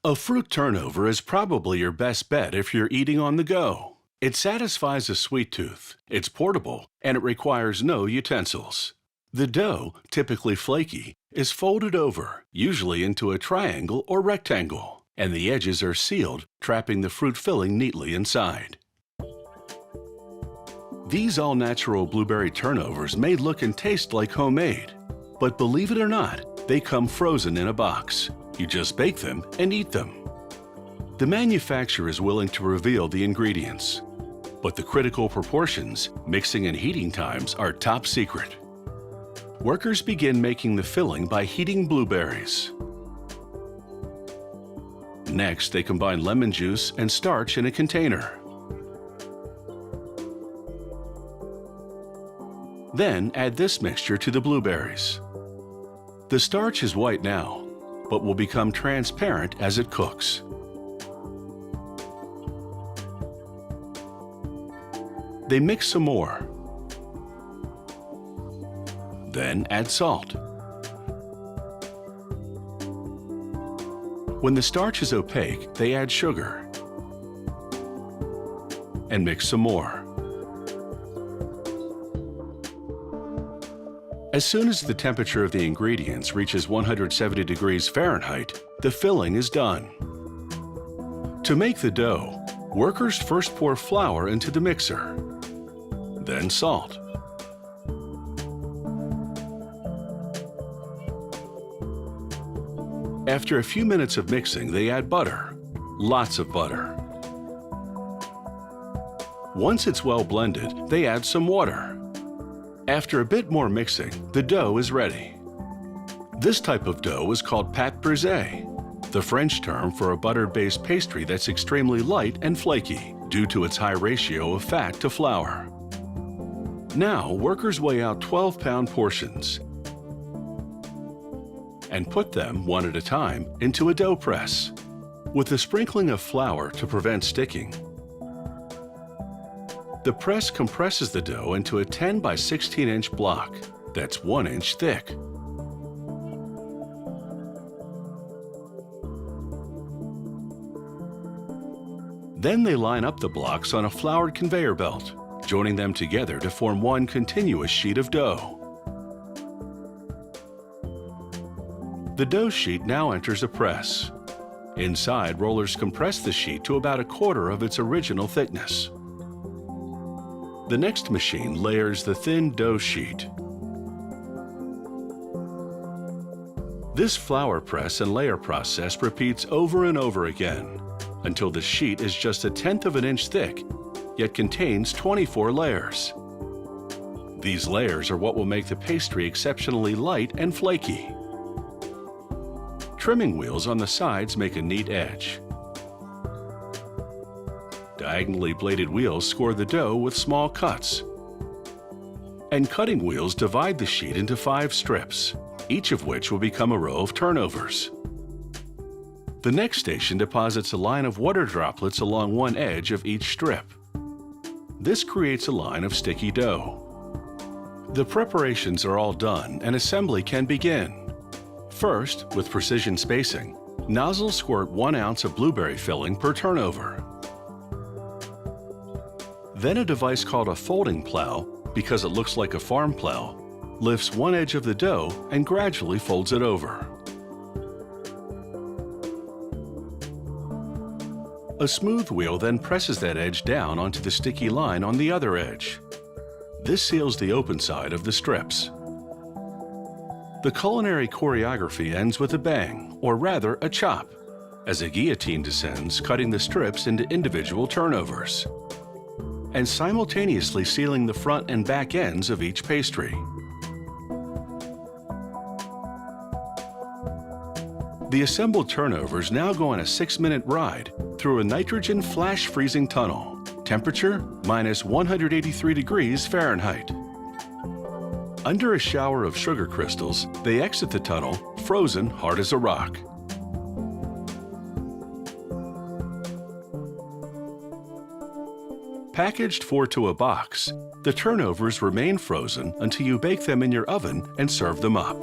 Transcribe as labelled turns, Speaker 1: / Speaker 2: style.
Speaker 1: A fruit turnover is probably your best bet if you're eating on the go. It satisfies a sweet tooth, it's portable, and it requires no utensils. The dough, typically flaky, is folded over, usually into a triangle or rectangle, and the edges are sealed, trapping the fruit filling neatly inside. These all-natural blueberry turnovers may look and taste like homemade, but believe it or not, they come frozen in a box. You just bake them and eat them. The manufacturer is willing to reveal the ingredients, but the critical proportions, mixing and heating times are top secret. Workers begin making the filling by heating blueberries. Next, they combine lemon juice and starch in a container. Then add this mixture to the blueberries. The starch is white now, but will become transparent as it cooks. They mix some more. Then add salt. When the starch is opaque, they add sugar and mix some more. As soon as the temperature of the ingredients reaches 170 degrees Fahrenheit, the filling is done. To make the dough, workers first pour flour into the mixer, then salt. After a few minutes of mixing, they add butter, lots of butter. Once it's well blended, they add some water. After a bit more mixing, the dough is ready. This type of dough is called pâte brisée, the French term for a butter-based pastry that's extremely light and flaky due to its high ratio of fat to flour. Now, workers weigh out 12-pound portions and put them, one at a time, into a dough press, with a sprinkling of flour to prevent sticking. The press compresses the dough into a 10 by 16 inch block that's 1 inch thick. Then they line up the blocks on a floured conveyor belt, joining them together to form one continuous sheet of dough. The dough sheet now enters a press. Inside, rollers compress the sheet to about 1/4 of its original thickness. The next machine layers the thin dough sheet. This flour press and layer process repeats over and over again until the sheet is just 1/10 of an inch thick, yet contains 24 layers. These layers are what will make the pastry exceptionally light and flaky. Trimming wheels on the sides make a neat edge. Diagonally bladed wheels score the dough with small cuts. And cutting wheels divide the sheet into 5 strips, each of which will become a row of turnovers. The next station deposits a line of water droplets along one edge of each strip. This creates a line of sticky dough. The preparations are all done and assembly can begin. First, with precision spacing, nozzles squirt 1 ounce of blueberry filling per turnover. Then a device called a folding plow, because it looks like a farm plow, lifts one edge of the dough and gradually folds it over. A smooth wheel then presses that edge down onto the sticky line on the other edge. This seals the open side of the strips. The culinary choreography ends with a bang, or rather a chop, as a guillotine descends, cutting the strips into individual turnovers, and simultaneously sealing the front and back ends of each pastry. The assembled turnovers now go on a 6-minute ride through a nitrogen flash freezing tunnel, temperature minus 183 degrees Fahrenheit. Under a shower of sugar crystals, they exit the tunnel, frozen hard as a rock. Packaged 4 to a box, the turnovers remain frozen until you bake them in your oven and serve them up.